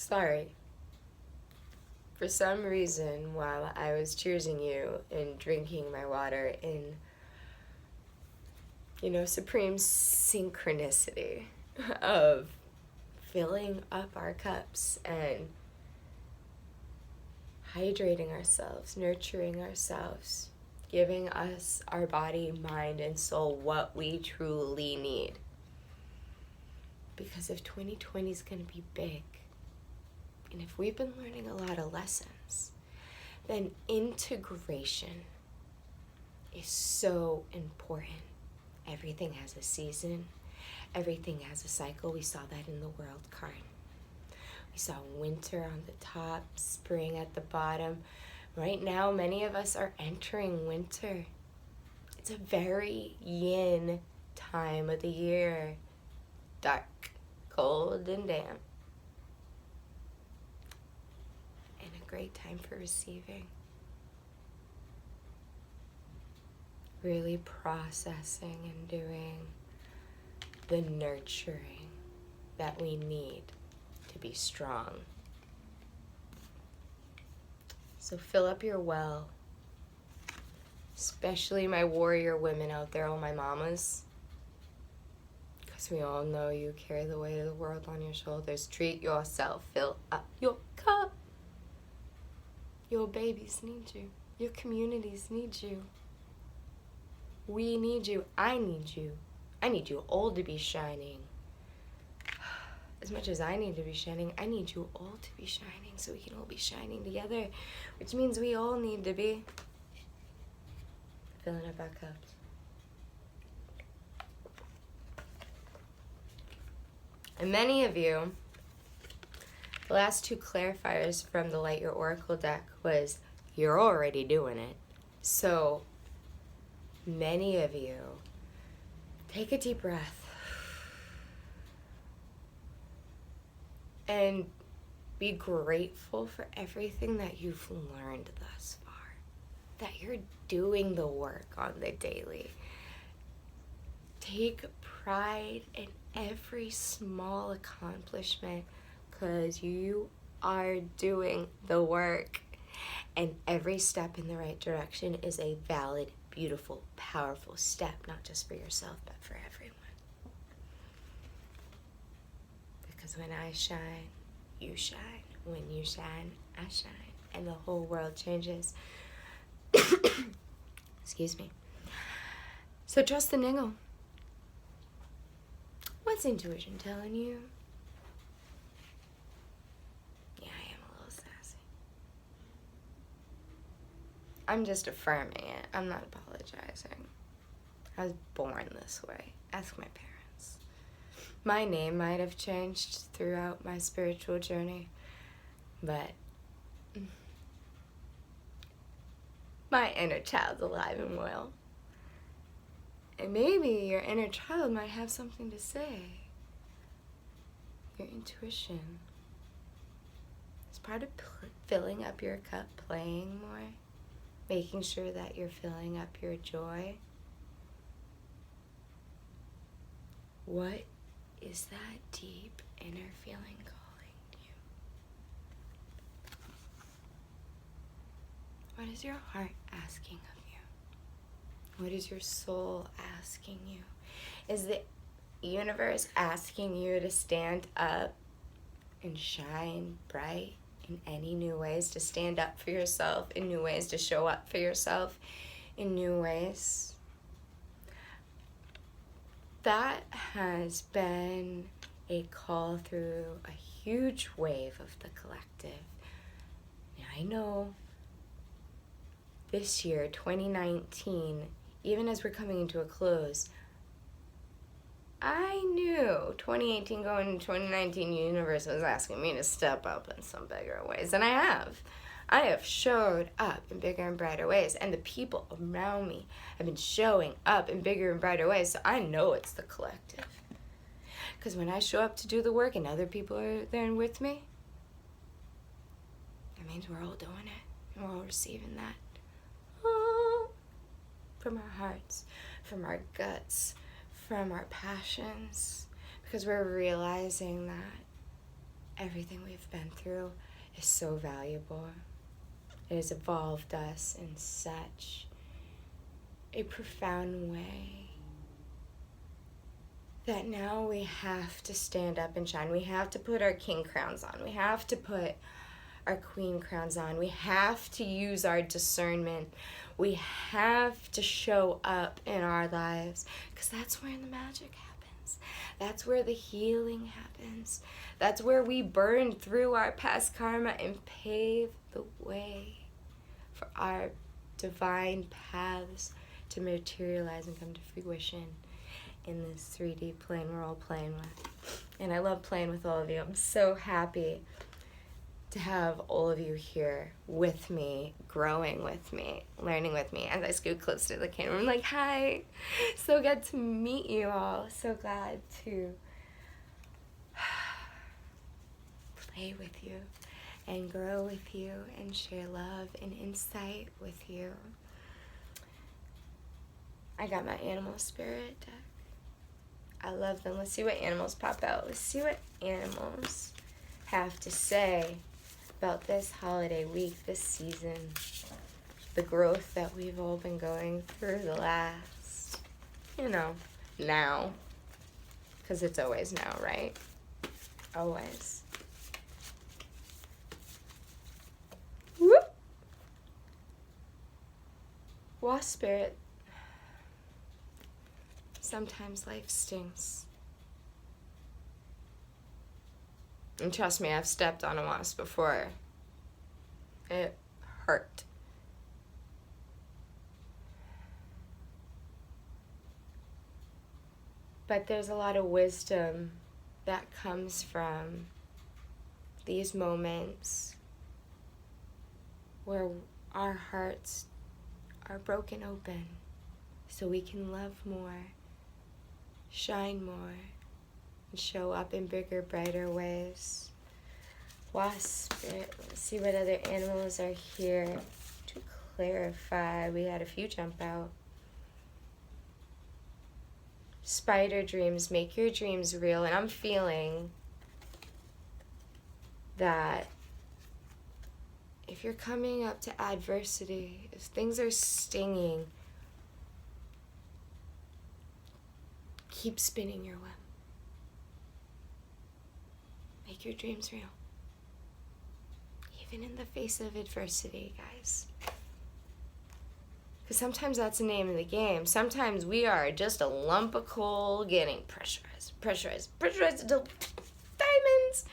sorry. For some reason, while I was cheersing you and drinking my water in, supreme synchronicity of filling up our cups and hydrating ourselves, nurturing ourselves, giving us, our body, mind, and soul, what we truly need. Because if 2020 is going to be big, and if we've been learning a lot of lessons, then integration is so important. Everything has a season. Everything has a cycle. We saw that in the world card. We saw winter on the top, spring at the bottom. Right now, many of us are entering winter. It's a very yin time of the year. Dark, cold, and damp. And a great time for receiving. Really processing and doing the nurturing that we need to be strong. So fill up your well, especially my warrior women out there, all my mamas, because we all know you carry the weight of the world on your shoulders. Treat yourself, fill up your cup. Your babies need you. Your communities need you. We need you. I need you. I need you all to be shining. As much as I need to be shining, I need you all to be shining so we can all be shining together, which means we all need to be filling up our cups. And many of you, the last two clarifiers from the Light Your Oracle deck was, you're already doing it. So many of you, take a deep breath and be grateful for everything that you've learned thus far, that you're doing the work on the daily. Take pride in every small accomplishment because you are doing the work, and every step in the right direction is a valid, beautiful, powerful step, not just for yourself, but for everyone. Because when I shine, you shine. When you shine, I shine. And the whole world changes. Excuse me. So trust the niggle. What's intuition telling you? Yeah, I am a little sassy. I'm just affirming it. I'm not apologizing. I was born this way. Ask my parents. My name might have changed throughout my spiritual journey, but my inner child's alive and well. And maybe your inner child might have something to say. Your intuition. It's part of filling up your cup, playing more, making sure that you're filling up your joy. What is that deep inner feeling calling you? What is your heart asking of you? What is your soul asking you? Is the universe asking you to stand up and shine bright in any new ways, to stand up for yourself in new ways, to show up for yourself in new ways? That has been a call through a huge wave of the collective. Now, I know this year, 2019, even as we're coming into a close, I knew 2018 going into 2019, the universe was asking me to step up in some bigger ways. And I have. I have showed up in bigger and brighter ways. And the people around me have been showing up in bigger and brighter ways. So I know it's the collective. Because when I show up to do the work and other people are there with me, it means we're all doing it. And we're all receiving that. From our hearts, from our guts, from our passions, because we're realizing that everything we've been through is so valuable. It has evolved us in such a profound way that now we have to stand up and shine. We have to put our king crowns on. We have to put our queen crowns on. We have to use our discernment. We have to show up in our lives, because that's where the magic happens. That's where the healing happens. That's where we burn through our past karma and pave the way for our divine paths to materialize and come to fruition in this 3D plane we're all playing with. And I love playing with all of you. I'm so happy to have all of you here with me, growing with me, learning with me. As I scoot close to the camera, I'm like, hi, so good to meet you all. So glad to play with you and grow with you and share love and insight with you. I got my animal spirit deck. I love them. Let's see what animals pop out. Let's see what animals have to say about this holiday week, this season, the growth that we've all been going through the last, now, because it's always now, right? Always. Whoop! Wasp spirit. Sometimes life stings. And trust me, I've stepped on a wasp before. It hurt. But there's a lot of wisdom that comes from these moments where our hearts are broken open so we can love more, shine more, and show up in bigger, brighter ways. Wasp spirit. Let's see what other animals are here to clarify. We had a few jump out. Spider dreams. Make your dreams real. And I'm feeling that if you're coming up to adversity, if things are stinging, keep spinning your web. Make your dreams real. Even in the face of adversity, guys. Because sometimes that's the name of the game. Sometimes we are just a lump of coal getting pressurized until diamonds.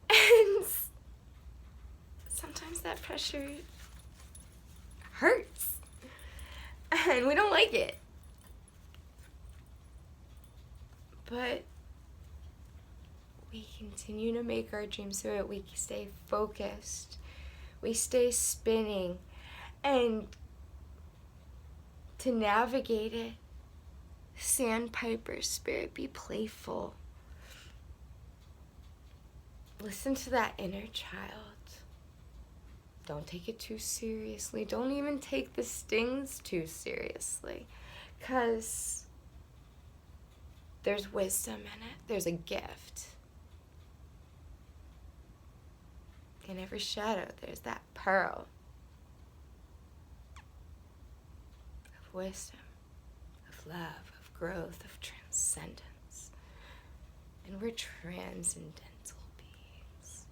And sometimes that pressure hurts. And we don't like it. But we continue to make our dreams through it. We stay focused. We stay spinning. And to navigate it, sandpiper spirit, be playful. Listen to that inner child. Don't take it too seriously. Don't even take the stings too seriously. Because there's wisdom in it. There's a gift. In every shadow, there's that pearl of wisdom, of love, of growth, of transcendence. And we're transcendental beings.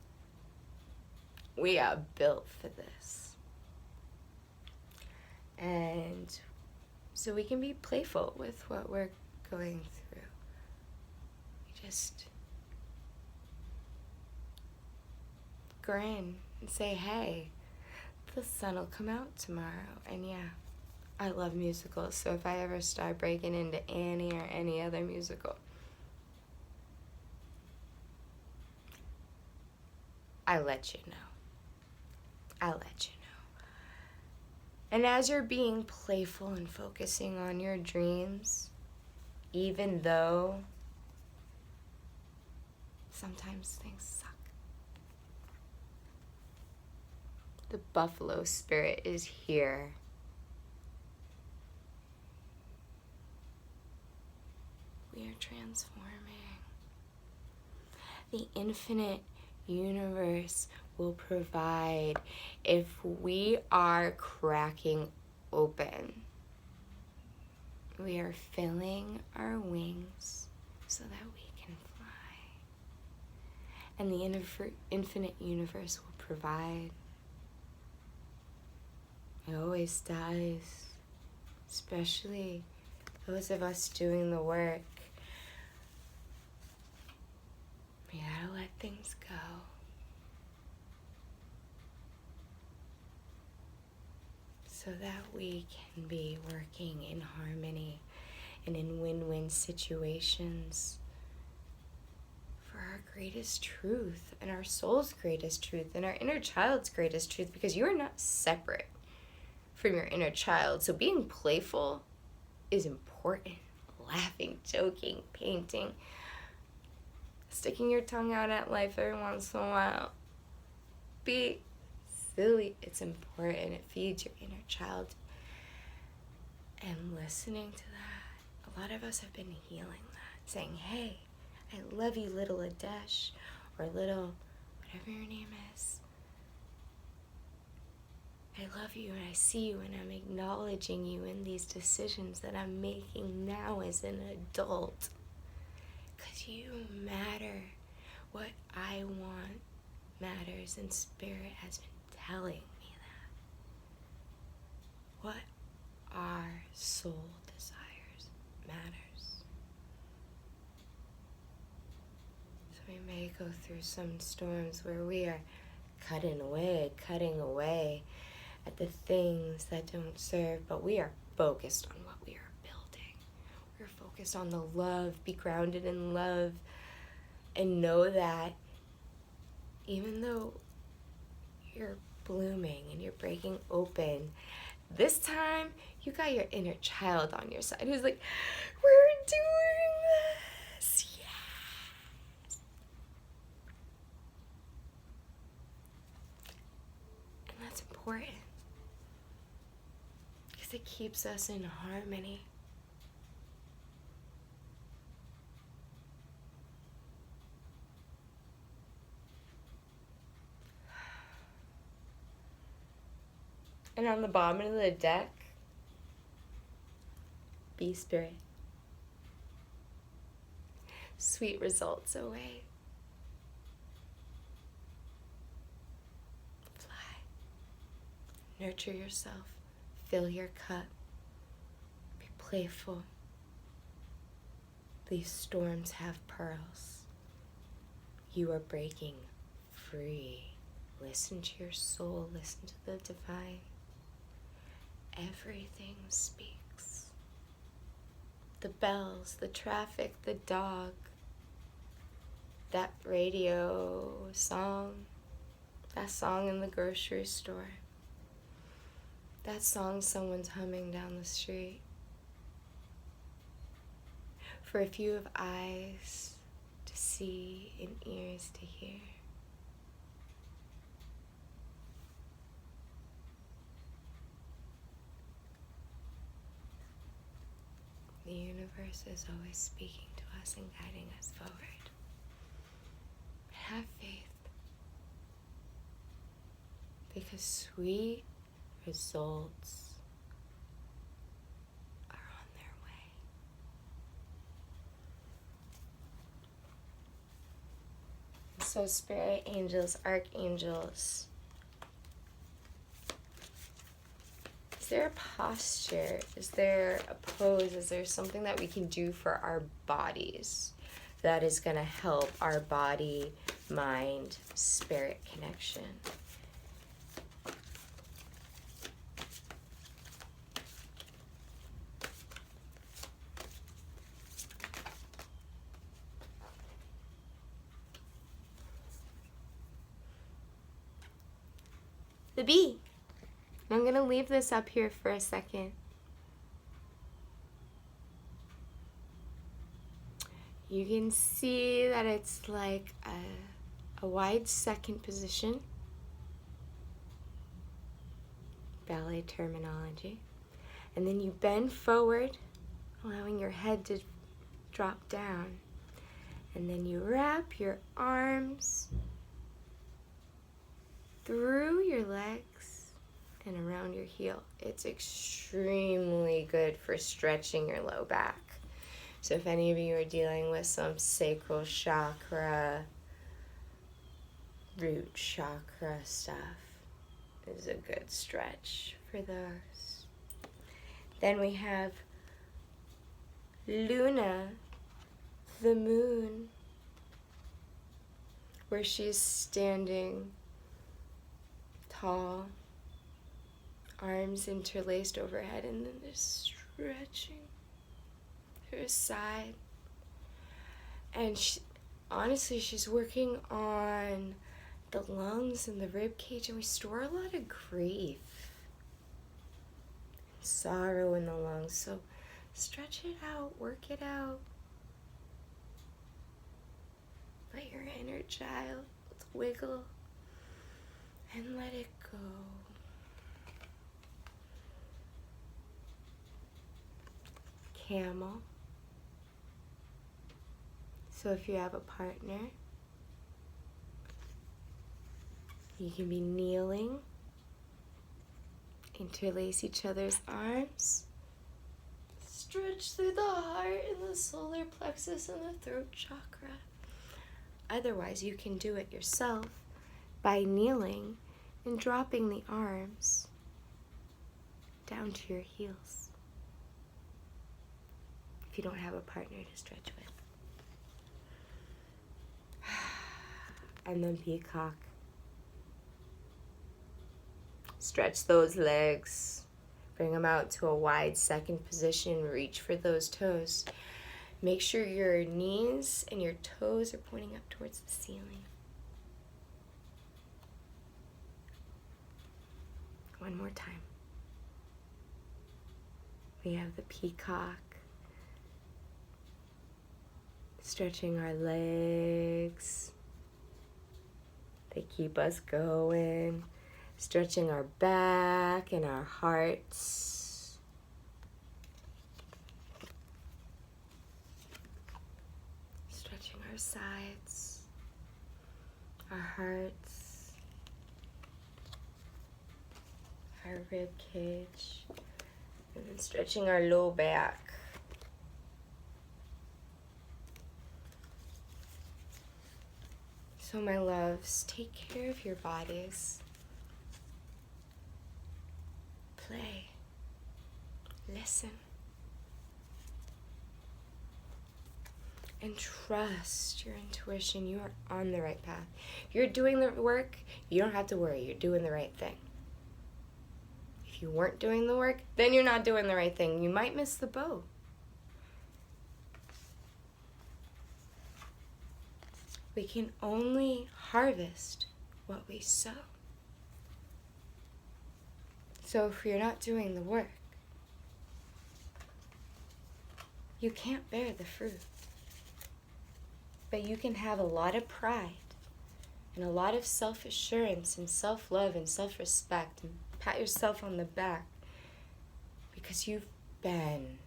We are built for this. And so we can be playful with what we're going through. We just grin and say, hey, the sun will come out tomorrow. And yeah, I love musicals, so if I ever start breaking into Annie or any other musical, I'll let you know. I'll let you know. And as you're being playful and focusing on your dreams, even though sometimes things suck, the buffalo spirit is here. We are transforming. the infinite universe will provide if we are cracking open. We are filling our wings so that we can fly. And the infinite universe will provide. It always does, especially those of us doing the work. We gotta let things go. So that we can be working in harmony and in win-win situations for our greatest truth and our soul's greatest truth and our inner child's greatest truth, because you are not separate from your inner child. So being playful is important. Laughing, joking, painting, sticking your tongue out at life every once in a while. Be silly. It's important. It feeds your inner child. And listening to that, a lot of us have been healing that, saying, hey, I love you, little Adesh, or little whatever your name is. I love you and I see you and I'm acknowledging you in these decisions that I'm making now as an adult. Because you matter. What I want matters, and Spirit has been telling me that. What our soul desires matters. So we may go through some storms where we are cutting away at the things that don't serve, but we are focused on what we are building. We're focused on the love, be grounded in love, and know that even though you're blooming and you're breaking open, this time you got your inner child on your side who's like, we're doing this, yes. And that's important because it keeps us in harmony. And on the bottom of the deck, be Spirit. Sweet results away. Fly. Nurture yourself. Fill your cup. Be playful. These storms have pearls. You are breaking free. Listen to your soul. Listen to the divine. Everything speaks. The bells, the traffic, the dog, that radio song, that song in the grocery store, that song someone's humming down the street. For if you have eyes to see and ears to hear, the universe is always speaking to us and guiding us forward. Have faith, because sweet results are on their way. So spirit angels, archangels, is there a posture? Is there a pose? Is there something that we can do for our bodies that is going to help our body, mind, spirit connection? The bee. I'm going to leave this up here for a second. You can see that it's like a wide second position. Ballet terminology. And then you bend forward, allowing your head to drop down. And then you wrap your arms through your legs and around your heel. It's extremely good for stretching your low back. So if any of you are dealing with some sacral chakra, root chakra stuff, is a good stretch for those. Then we have Luna, the moon, where she's standing tall, arms interlaced overhead, and then just stretching her side. And honestly, she's working on the lungs and the rib cage, and we store a lot of grief and sorrow in the lungs. So stretch it out, work it out. Let your inner child wiggle and let it go. Camel. So if you have a partner, you can be kneeling, interlace each other's arms, stretch through the heart and the solar plexus and the throat chakra. Otherwise, you can do it yourself by kneeling and dropping the arms down to your heels if you don't have a partner to stretch with. And then peacock. Stretch those legs. Bring them out to a wide second position. Reach for those toes. Make sure your knees and your toes are pointing up towards the ceiling. One more time. We have the peacock. Stretching our legs. They keep us going. Stretching our back and our hearts. Stretching our sides, our hearts, our rib cage, and then stretching our low back. So my loves, take care of your bodies. Play. Listen. And trust your intuition. You are on the right path. You're doing the work. You don't have to worry. You're doing the right thing. If you weren't doing the work, then you're not doing the right thing. You might miss the boat. We can only harvest what we sow. So if you're not doing the work, you can't bear the fruit. But you can have a lot of pride and a lot of self-assurance and self-love and self-respect and pat yourself on the back because you've been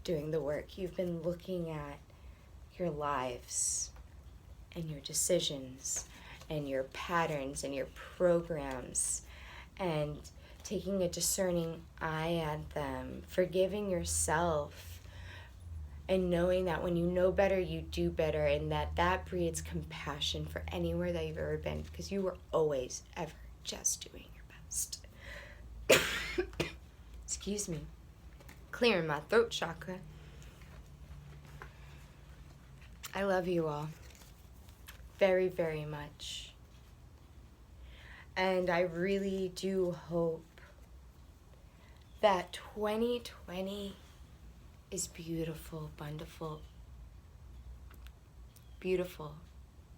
doing the work. You've been looking at your lives and your decisions and your patterns and your programs and taking a discerning eye at them, forgiving yourself, and knowing that when you know better, you do better, and that breeds compassion for anywhere that you've ever been, because you were always, ever just doing your best. Excuse me. Clearing my throat chakra. I love you all very, very much. And I really do hope that 2020 is beautiful, beautiful,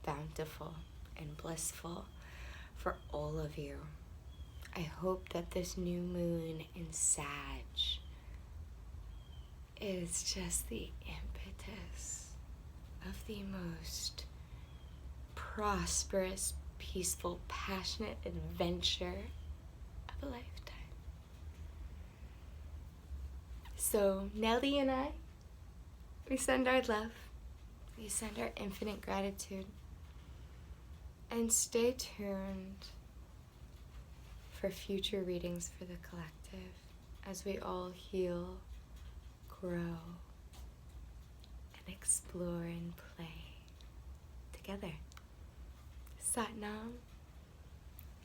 bountiful, and blissful for all of you. I hope that this new moon in Sag is just the impetus of the most prosperous, peaceful, passionate adventure of a lifetime. So Nellie and I, we send our love We send our infinite gratitude. And stay tuned for future readings for the collective as we all heal, grow, and explore and play together. Satnam,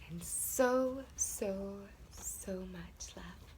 and so, so, so much love.